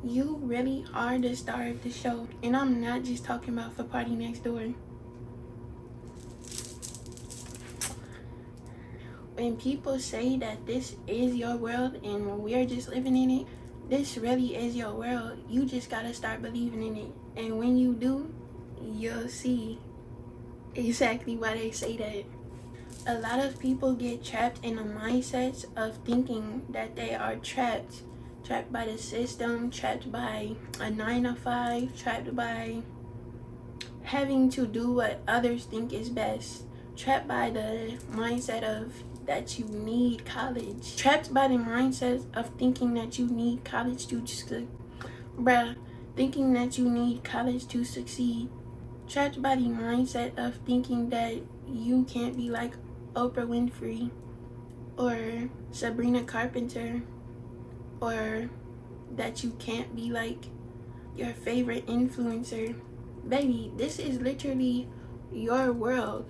You really are the star of the show. And I'm not just talking about for Party Next Door. When people say that this is your world and we're just living in it, this really is your world. You just gotta start believing in it. And when you do, you'll see exactly why they say that. A lot of people get trapped in a mindset of thinking that they are trapped by the system, trapped by a 9 to 5, trapped by having to do what others think is best, trapped by the mindset of that you need college, trapped by the mindset of thinking that you need college to thinking that you need college to succeed, trapped by the mindset of thinking that you can't be like Oprah Winfrey or Sabrina Carpenter, or that you can't be like your favorite influencer. Baby, this is literally your world.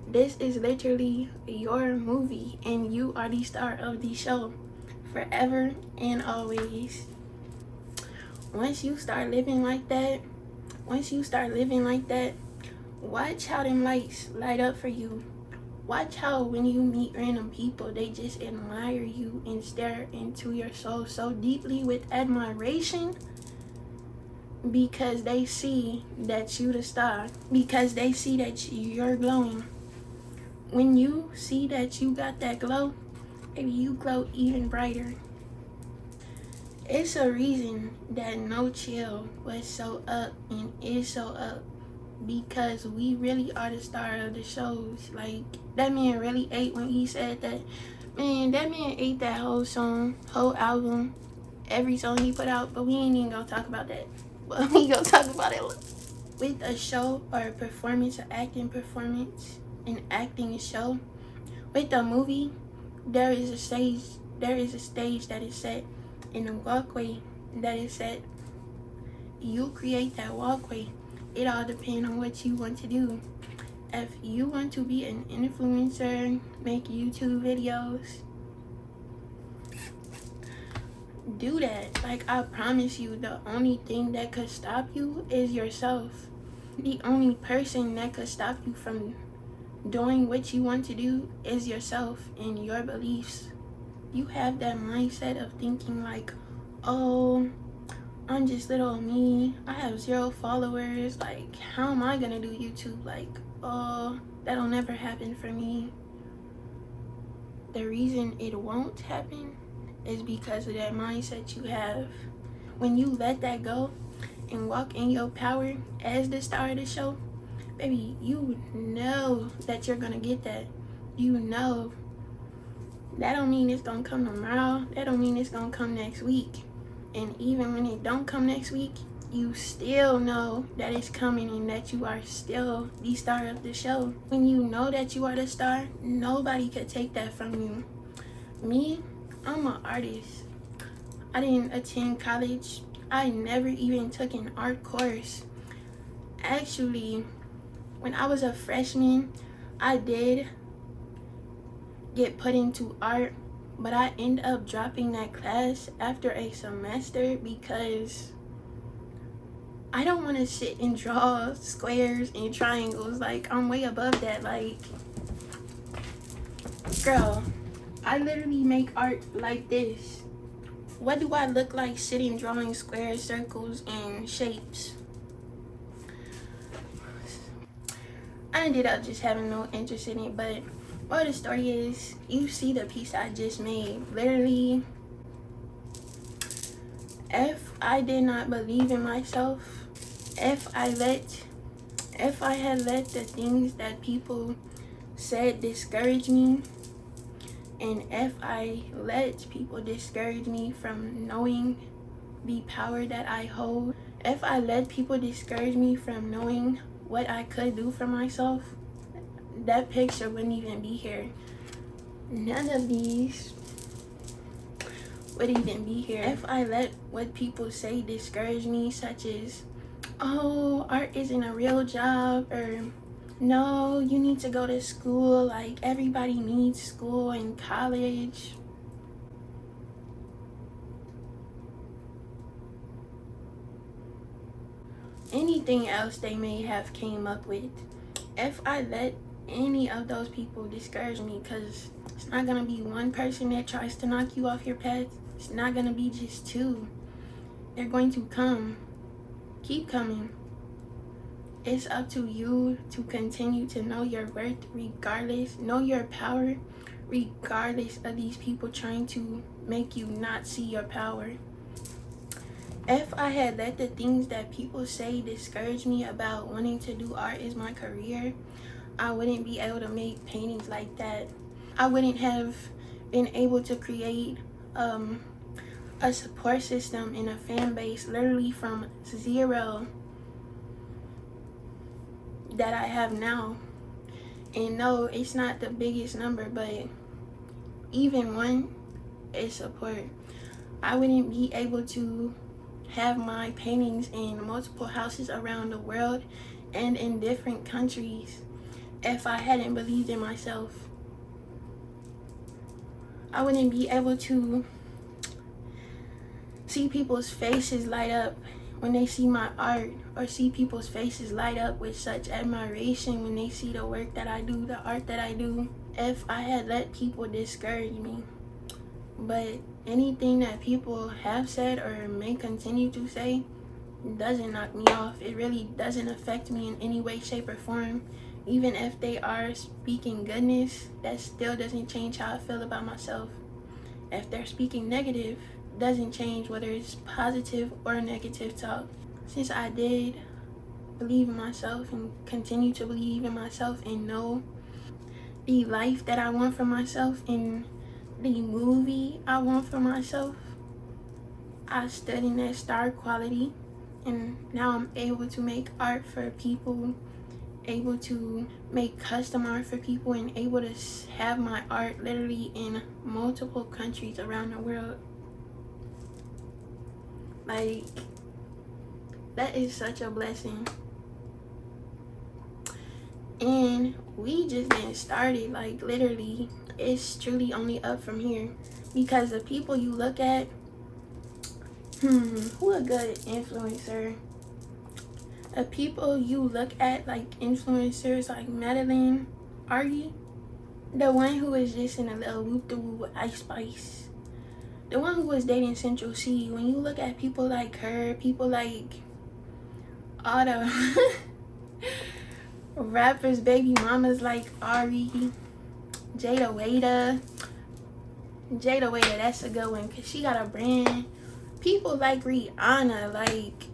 This is literally your movie, and you are the star of the show forever and always. Once you start living like that, watch how them lights light up for you. Watch how when you meet random people, they just admire you and stare into your soul so deeply with admiration, because they see that you the star, because they see that you're glowing. When you see that you got that glow, maybe you glow even brighter. It's a reason that No Chill was so up and is so up, because we really are the star of the shows. Like, that man really ate when he said that. Man, that man ate that whole song, whole album, every song he put out, but we ain't even gonna talk about that. But we gonna talk about it. With a show or a performance, an acting show, with a movie, there is a stage that is set, and a walkway that is set. You create that walkway. It all depends on what you want to do. If you want to be an influencer, make YouTube videos, do that. Like, I promise you, the only thing that could stop you is yourself. The only person that could stop you from doing what you want to do is yourself and your beliefs. You have that mindset of thinking like, oh, I'm just little me, I have 0 followers, like, how am I gonna do YouTube? Like, oh, that'll never happen for me. The reason it won't happen is because of that mindset you have. When you let that go and walk in your power as the star of the show, baby, you know that you're gonna get that. You know. That don't mean it's gonna come tomorrow. That don't mean it's gonna come next week. And even when it don't come next week, you still know that it's coming and that you are still the star of the show. When you know that you are the star, nobody could take that from you. Me, I'm an artist. I didn't attend college. I never even took an art course. Actually, when I was a freshman, I did get put into art, but I ended up dropping that class after a semester because I don't want to sit and draw squares and triangles. Like, I'm way above that. Like, girl, I literally make art like this. What do I look like sitting drawing squares, circles, and shapes? I ended up just having no interest in it, but what the story is, you see the piece I just made. Literally, if I did not believe in myself, if I had let the things that people said discourage me, and if I let people discourage me from knowing the power that I hold, if I let people discourage me from knowing what I could do for myself, that picture wouldn't even be here. None of these would even be here. If I let what people say discourage me, such as, oh, art isn't a real job, or no, you need to go to school, like everybody needs school and college. anything else they may have came up with. If I let any of those people discourage me, because it's not gonna be one person that tries to knock you off your path. It's not gonna be just two. They're going to come. Keep coming. It's up to you to continue to know your worth regardless. Know your power regardless of these people trying to make you not see your power. If I had let the things that people say discourage me about wanting to do art as my career, I wouldn't be able to make paintings like that. I wouldn't have been able to create a support system and a fan base literally from zero that I have now. And no, it's not the biggest number, but even one is support. I wouldn't be able to have my paintings in multiple houses around the world and in different countries if I hadn't believed in myself. I wouldn't be able to see people's faces light up when they see my art, or see people's faces light up with such admiration when they see the work that I do, the art that I do, if I had let people discourage me. But anything that people have said or may continue to say doesn't knock me off. It really doesn't affect me in any way, shape, or form. Even if they are speaking goodness, that still doesn't change how I feel about myself. If they're speaking negative, doesn't change whether it's positive or negative talk. Since I did believe in myself and continue to believe in myself and know the life that I want for myself and the movie I want for myself, I stood in that star quality, and now I'm able to make art for people, able to make custom art for people, and able to have my art literally in multiple countries around the world. Like, that is such a blessing. And we just getting started. Like, literally, it's truly only up from here. Because the people you look at, who a good influencer? The people you look at, like influencers like Madeline Argy, the one who was just in a little whoop-de-whoop with Ice Spice, the one who was dating Central C. When you look at people like her, people like all the rappers, baby mamas like Ari, Jada Waiter, that's a good one because she got a brand. People like Rihanna, like,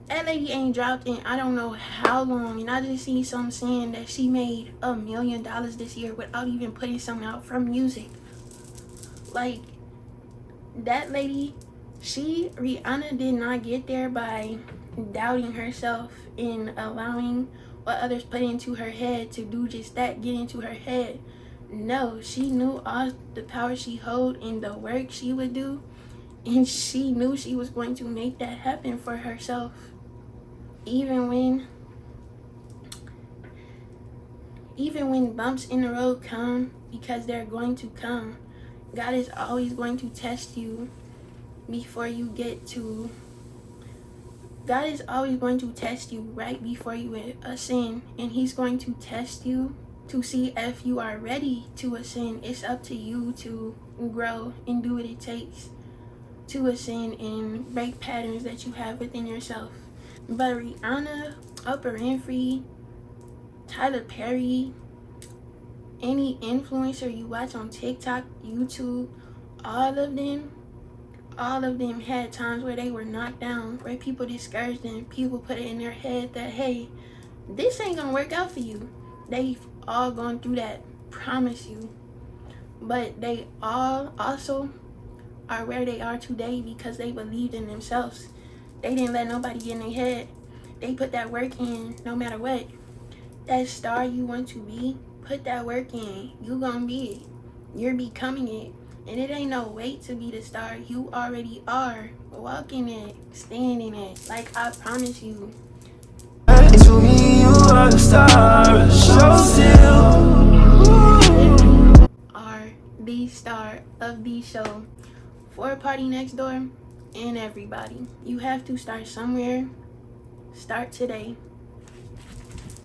that lady ain't dropped in I don't know how long, and I just see some saying that she made $1 million this year without even putting something out from music. Like, that lady, Rihanna did not get there by doubting herself and allowing what others put into her head to do just that, get into her head. No, she knew all the power she held and the work she would do, and she knew she was going to make that happen for herself. Even when bumps in the road come, because they're going to come, God is always going to test you before you get to, God is always going to test you right before you ascend, and he's going to test you to see if you are ready to ascend. It's up to you to grow and do what it takes to ascend and break patterns that you have within yourself. But Rihanna, Oprah Winfrey, Tyler Perry, any influencer you watch on TikTok, YouTube, all of them had times where they were knocked down, where people discouraged them. People put it in their head that, hey, this ain't gonna work out for you. They've all gone through that, promise you. But they all also are where they are today because they believed in themselves. They didn't let nobody get in their head. They put that work in no matter what. That star you want to be, put that work in. You gonna be it. You're becoming it. And it ain't no wait to be the star. You already are. Walk in it. Stand in it. Like, I promise you. To me, you are the star. Show still. Are the star of the show for Party Next Door and everybody. You have to start somewhere. Start today.